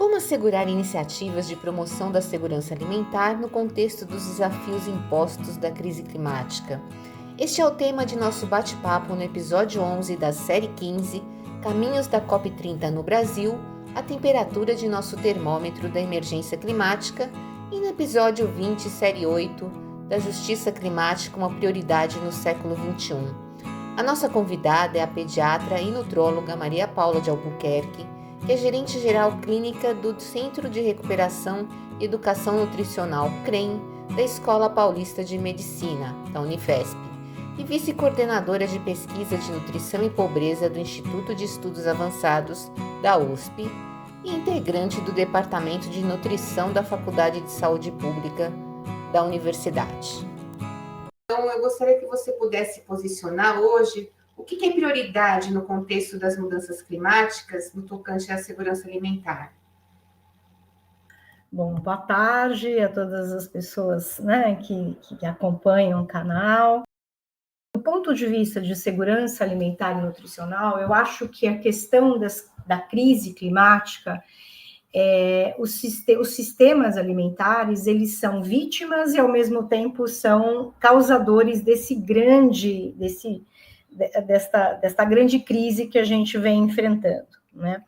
Como assegurar iniciativas de promoção da segurança alimentar no contexto dos desafios impostos da crise climática? Este é o tema de nosso bate-papo no episódio 11 da série 15, Caminhos da COP30 no Brasil, a temperatura de nosso termômetro da emergência climática, e no episódio 20, série 8, da Justiça Climática, uma prioridade no século XXI. A nossa convidada é a pediatra e nutróloga Maria Paula de Albuquerque, que é gerente geral clínica do Centro de Recuperação e Educação Nutricional CREM, da Escola Paulista de Medicina, da Unifesp, e vice-coordenadora de pesquisa de nutrição e pobreza do Instituto de Estudos Avançados, da USP, e integrante do Departamento de Nutrição da Faculdade de Saúde Pública da Universidade. Então, eu gostaria que você pudesse posicionar hoje o que é prioridade no contexto das mudanças climáticas no tocante à segurança alimentar. Bom, boa tarde a todas as pessoas, né, que acompanham o canal. Do ponto de vista de segurança alimentar e nutricional, eu acho que a questão da crise climática, os sistemas alimentares, eles são vítimas e, ao mesmo tempo, são causadores desta grande crise que a gente vem enfrentando, né?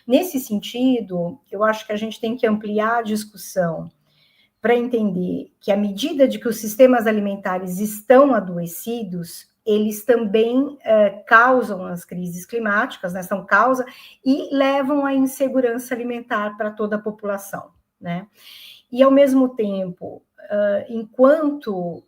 Nesse sentido, eu acho que a gente tem que ampliar a discussão para entender que, à medida de que os sistemas alimentares estão adoecidos, eles também causam as crises climáticas, né, são causa, e levam à insegurança alimentar para toda a população, né? E, ao mesmo tempo, enquanto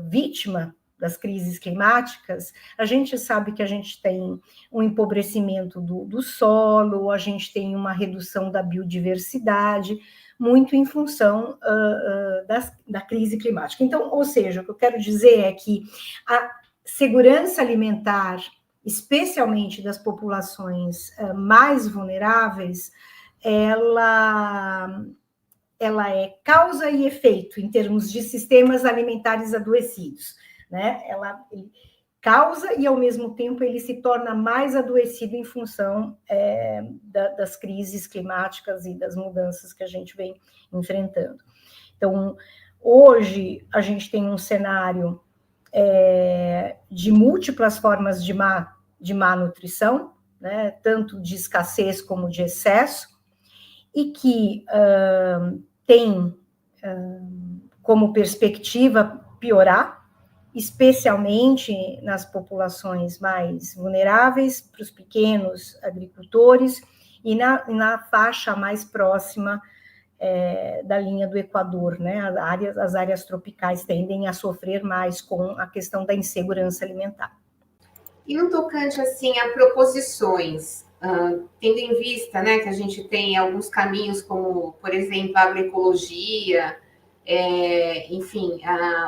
vítima das crises climáticas, a gente sabe que a gente tem um empobrecimento do solo, a gente tem uma redução da biodiversidade, muito em função da crise climática. Então, ou seja, o que eu quero dizer é que a segurança alimentar, especialmente das populações mais vulneráveis, ela é causa e efeito em termos de sistemas alimentares adoecidos, né? Ela causa e, ao mesmo tempo, ele se torna mais adoecido em função das crises climáticas e das mudanças que a gente vem enfrentando. Então, hoje, a gente tem um cenário de múltiplas formas de má nutrição, né? Tanto de escassez como de excesso, e que tem como perspectiva piorar, especialmente nas populações mais vulneráveis, para os pequenos agricultores e na faixa mais próxima da linha do Equador, né? As áreas tropicais tendem a sofrer mais com a questão da insegurança alimentar. E no tocante, assim, a proposições, tendo em vista, né, que a gente tem alguns caminhos como, por exemplo, a agroecologia, enfim,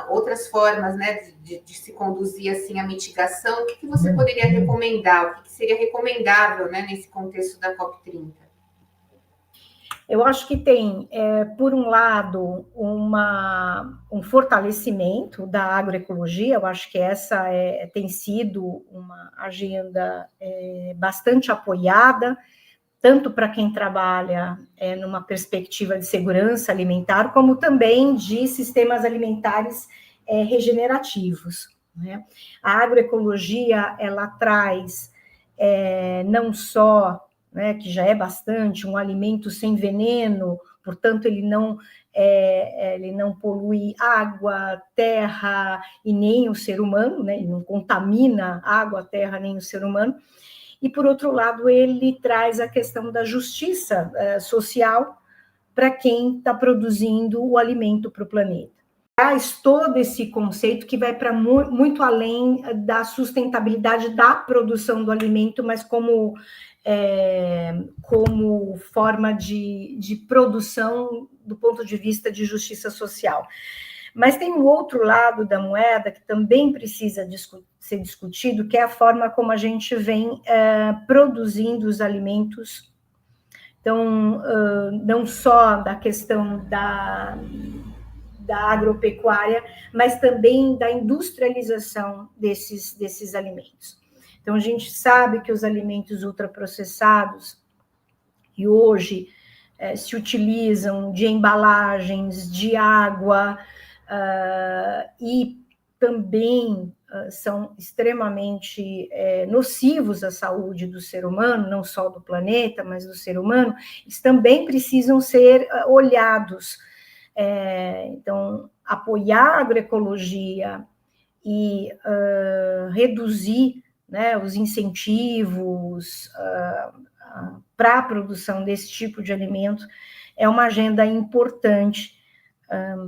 outras formas, né, de se conduzir assim a mitigação, o que você poderia recomendar? O que seria recomendável, né, nesse contexto da COP30? Eu acho que tem, por um lado, um fortalecimento da agroecologia. Eu acho que essa tem sido uma agenda bastante apoiada, tanto para quem trabalha numa perspectiva de segurança alimentar, como também de sistemas alimentares regenerativos, né? A agroecologia, ela traz não só, né, que já é bastante, um alimento sem veneno, portanto, ele não polui água, terra e nem o ser humano, né? Ele não contamina água, terra, nem o ser humano. E, por outro lado, ele traz a questão da justiça social para quem está produzindo o alimento para o planeta. Traz todo esse conceito que vai para muito além da sustentabilidade da produção do alimento, mas como forma de produção do ponto de vista de justiça social. Mas tem um outro lado da moeda que também precisa ser discutido, que é a forma como a gente vem produzindo os alimentos. Então, não só da questão da agropecuária, mas também da industrialização desses alimentos. Então, a gente sabe que os alimentos ultraprocessados, e hoje se utilizam de embalagens, de água, e também são extremamente nocivos à saúde do ser humano, não só do planeta, mas do ser humano, eles também precisam ser olhados. Então, apoiar a agroecologia e reduzir, né, os incentivos para a produção desse tipo de alimento é uma agenda importante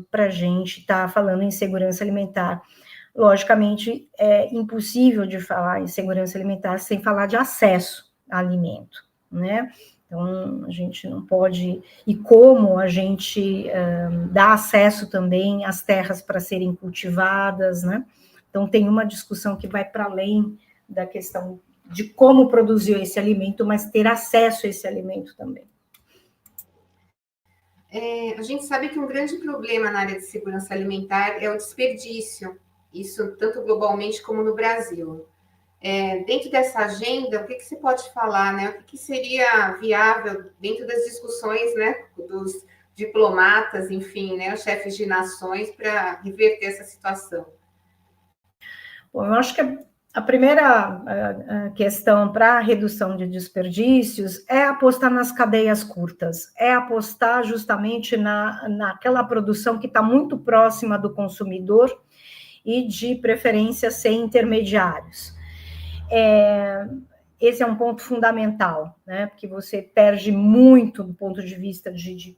para a gente estar falando em segurança alimentar. Logicamente, é impossível de falar em segurança alimentar sem falar de acesso a alimento, né? Então, a gente não pode... E como a gente dá acesso também às terras para serem cultivadas, né? Então, tem uma discussão que vai para além da questão de como produzir esse alimento, mas ter acesso a esse alimento também. A gente sabe que um grande problema na área de segurança alimentar é o desperdício, isso tanto globalmente como no Brasil. Dentro dessa agenda, o que você pode falar, né? O que seria viável dentro das discussões, né, dos diplomatas, enfim, né, os chefes de nações, para reverter essa situação? Bom, eu acho que a primeira questão para a redução de desperdícios é apostar nas cadeias curtas, é apostar justamente naquela produção que está muito próxima do consumidor e, de preferência, sem intermediários. Esse é um ponto fundamental, né? Porque você perde muito do ponto de vista de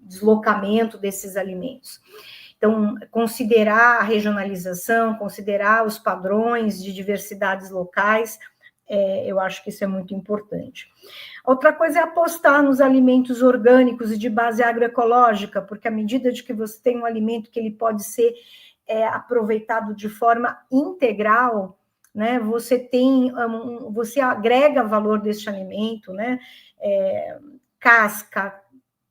deslocamento desses alimentos. Então, considerar a regionalização, considerar os padrões de diversidades locais, eu acho que isso é muito importante. Outra coisa é apostar nos alimentos orgânicos e de base agroecológica, porque à medida de que você tem um alimento que ele pode ser aproveitado de forma integral, né, você agrega valor deste alimento, né, casca,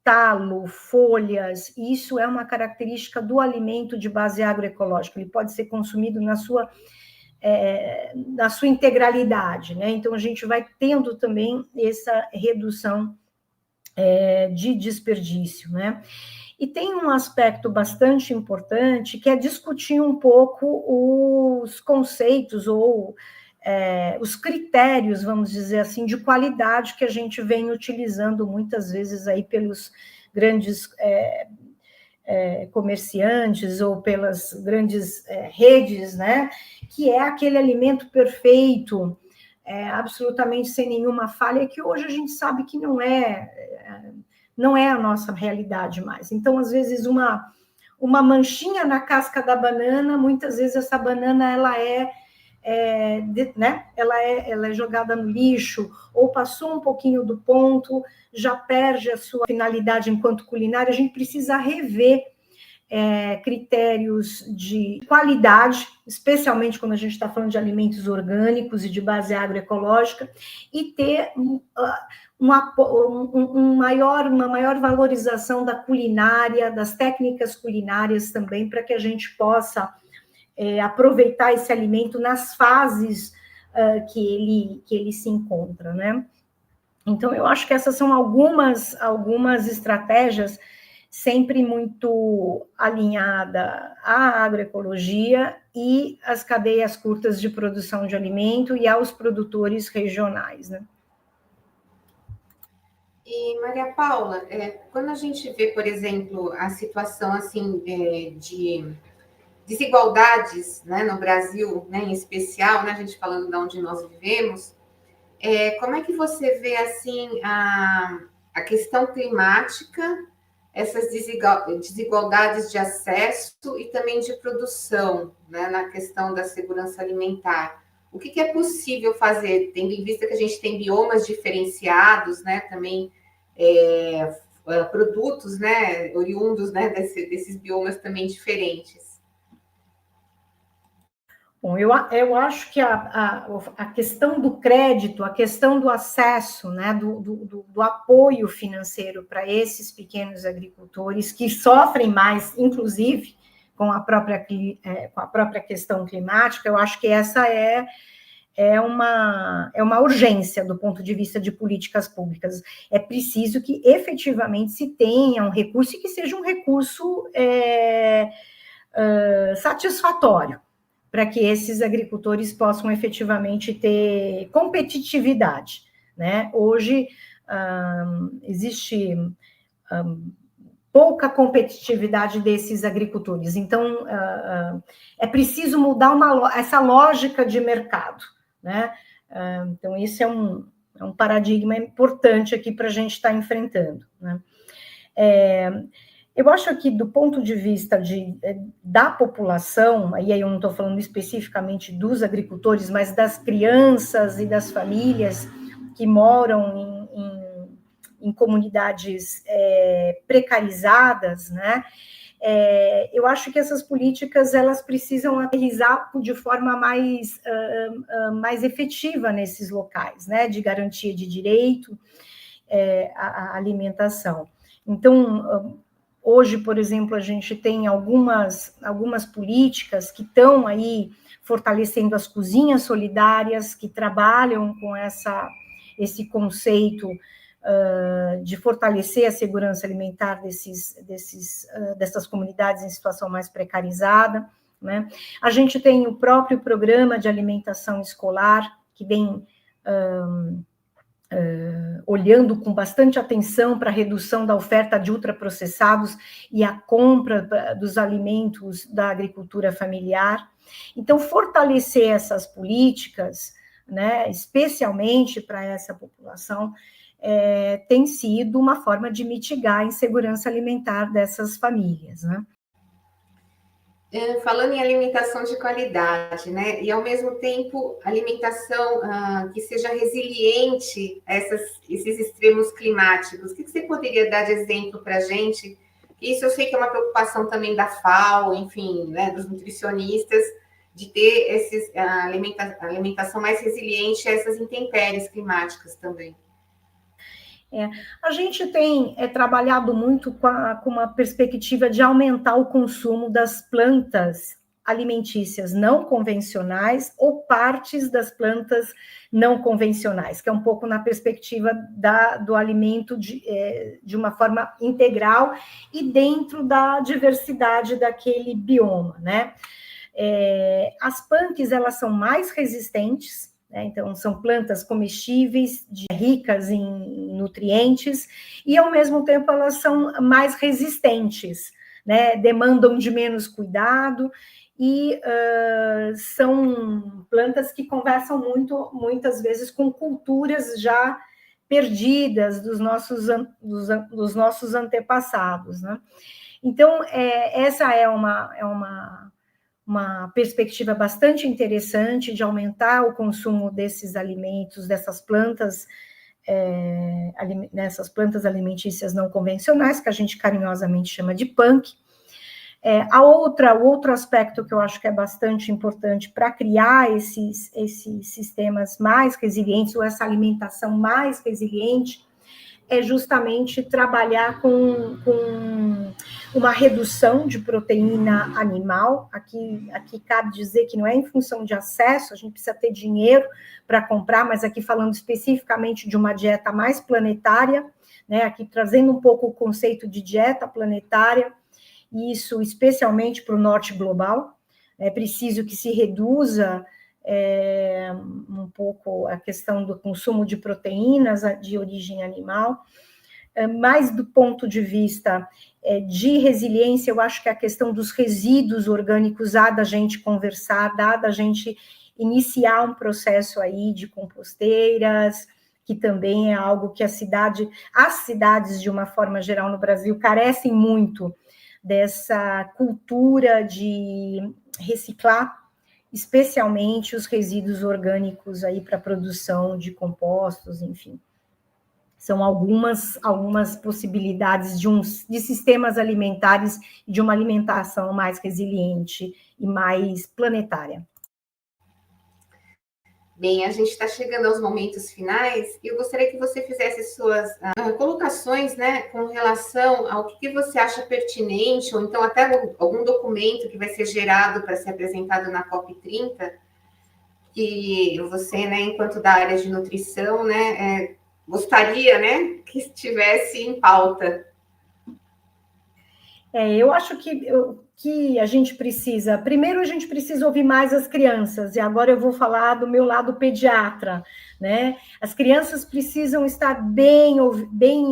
talo, folhas, isso é uma característica do alimento de base agroecológica, ele pode ser consumido na sua integralidade, né? Então, a gente vai tendo também essa redução de desperdício, né? E tem um aspecto bastante importante, que é discutir um pouco os conceitos ou os critérios, vamos dizer assim, de qualidade que a gente vem utilizando muitas vezes aí pelos grandes comerciantes ou pelas grandes redes, né? Que é aquele alimento perfeito, absolutamente sem nenhuma falha, que hoje a gente sabe que não é a nossa realidade mais. Então, às vezes, uma manchinha na casca da banana, muitas vezes essa banana ela é jogada no lixo, ou passou um pouquinho do ponto, já perde a sua finalidade enquanto culinária. A gente precisa rever critérios de qualidade, especialmente quando a gente está falando de alimentos orgânicos e de base agroecológica, e ter uma maior valorização da culinária, das técnicas culinárias também, para que a gente possa aproveitar esse alimento nas fases que ele se encontra, né? Então, eu acho que essas são algumas estratégias sempre muito alinhada à agroecologia e às cadeias curtas de produção de alimento e aos produtores regionais, né? E, Maria Paula, quando a gente vê, por exemplo, a situação assim de desigualdades, né, no Brasil, né, em especial, né, a gente falando de onde nós vivemos, como é que você vê assim a questão climática, essas desigualdades de acesso e também de produção, né, na questão da segurança alimentar? O que é possível fazer, tendo em vista que a gente tem biomas diferenciados, né, também produtos, né, oriundos, né, desses biomas também diferentes? Bom, eu acho que a questão do crédito, a questão do acesso, né, do apoio financeiro para esses pequenos agricultores que sofrem mais, inclusive, com a própria questão climática, eu acho que essa é é uma urgência do ponto de vista de políticas públicas. É preciso que efetivamente se tenha um recurso e que seja um recurso satisfatório, para que esses agricultores possam efetivamente ter competitividade, né? Hoje existe pouca competitividade desses agricultores, então é preciso mudar essa lógica de mercado, né? Então, isso é um paradigma importante aqui para a gente estar enfrentando, né? Eu acho que, do ponto de vista da população, aí eu não estou falando especificamente dos agricultores, mas das crianças e das famílias que moram em comunidades precarizadas, né? Eu acho que essas políticas elas precisam aterrissar de forma mais efetiva nesses locais, né? De garantia de direito à alimentação. Então, hoje, por exemplo, a gente tem algumas políticas que estão aí fortalecendo as cozinhas solidárias, que trabalham com esse conceito de fortalecer a segurança alimentar dessas comunidades em situação mais precarizada, né? A gente tem o próprio programa de alimentação escolar, que vem olhando com bastante atenção para a redução da oferta de ultraprocessados e a compra dos alimentos da agricultura familiar. Então, fortalecer essas políticas, né, especialmente para essa população, tem sido uma forma de mitigar a insegurança alimentar dessas famílias, né? Falando em alimentação de qualidade, né? E ao mesmo tempo alimentação que seja resiliente a esses extremos climáticos. O que você poderia dar de exemplo para a gente? Isso eu sei que é uma preocupação também da FAO, enfim, né, dos nutricionistas, de ter alimentação mais resiliente a essas intempéries climáticas também. A gente tem trabalhado muito com uma perspectiva de aumentar o consumo das plantas alimentícias não convencionais ou partes das plantas não convencionais, que é um pouco na perspectiva do alimento de uma forma integral e dentro da diversidade daquele bioma, né? As punks, elas são mais resistentes, né? Então, são plantas comestíveis, ricas em nutrientes, e, ao mesmo tempo, elas são mais resistentes, né? Demandam de menos cuidado, e são plantas que conversam muitas vezes com culturas já perdidas dos nossos antepassados, né? Então, essa é uma perspectiva bastante interessante de aumentar o consumo desses alimentos, dessas plantas alimentícias não convencionais, que a gente carinhosamente chama de punk. O outro aspecto que eu acho que é bastante importante para criar esses sistemas mais resilientes, ou essa alimentação mais resiliente, é justamente trabalhar com uma redução de proteína animal. Aqui cabe dizer que não é em função de acesso, a gente precisa ter dinheiro para comprar, mas aqui falando especificamente de uma dieta mais planetária, né? Aqui trazendo um pouco o conceito de dieta planetária, isso especialmente para o norte global. É preciso que se reduza um pouco a questão do consumo de proteínas de origem animal, mas do ponto de vista de resiliência, eu acho que a questão dos resíduos orgânicos há da gente conversar, dá da gente iniciar um processo aí de composteiras, que também é algo que as cidades, de uma forma geral no Brasil, carecem muito dessa cultura de reciclar, especialmente os resíduos orgânicos aí para a produção de compostos, enfim. São algumas possibilidades de sistemas alimentares e de uma alimentação mais resiliente e mais planetária. Bem, a gente está chegando aos momentos finais e eu gostaria que você fizesse suas colocações, né, com relação ao que você acha pertinente, ou então até algum documento que vai ser gerado para ser apresentado na COP30, que você, né, enquanto da área de nutrição, né, gostaria, né, que estivesse em pauta? Eu acho que a gente precisa, primeiro a gente precisa ouvir mais as crianças, e agora eu vou falar do meu lado pediatra, né? As crianças precisam estar bem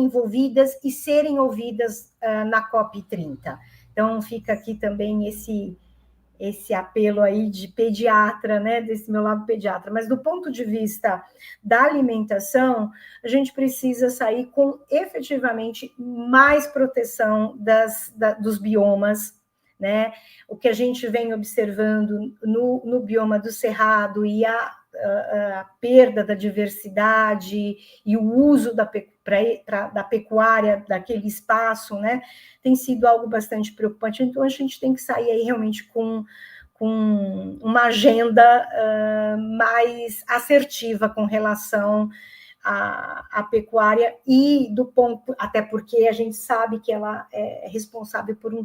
envolvidas e serem ouvidas na COP30. Então, fica aqui também esse apelo aí de pediatra, né, desse meu lado pediatra. Mas do ponto de vista da alimentação, a gente precisa sair com efetivamente mais proteção dos biomas, né? O que a gente vem observando no bioma do Cerrado e a perda da diversidade e o uso da pecuária daquele espaço, né, tem sido algo bastante preocupante. Então, a gente tem que sair aí realmente com uma agenda mais assertiva com relação à pecuária e do ponto, até porque a gente sabe que ela é responsável por um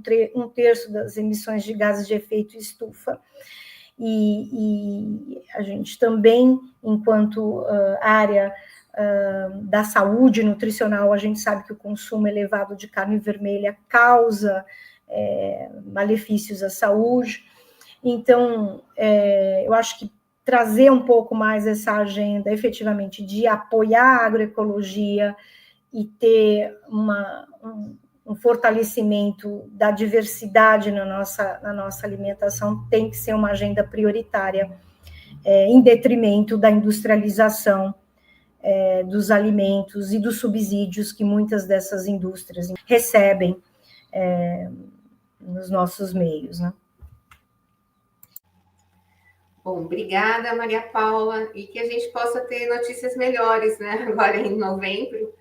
terço das emissões de gases de efeito estufa. E a gente também, enquanto área da saúde nutricional, a gente sabe que o consumo elevado de carne vermelha causa malefícios à saúde. Então, eu acho que trazer um pouco mais essa agenda, efetivamente, de apoiar a agroecologia e ter um fortalecimento da diversidade na nossa alimentação tem que ser uma agenda prioritária, em detrimento da industrialização dos alimentos e dos subsídios que muitas dessas indústrias recebem nos nossos meios, né? Bom, obrigada, Maria Paula, e que a gente possa ter notícias melhores, né, agora em novembro,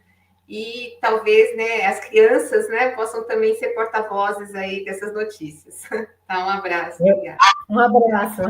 e talvez, né, as crianças, né, possam também ser porta-vozes aí dessas notícias. Tá, um abraço, obrigada. Um abraço.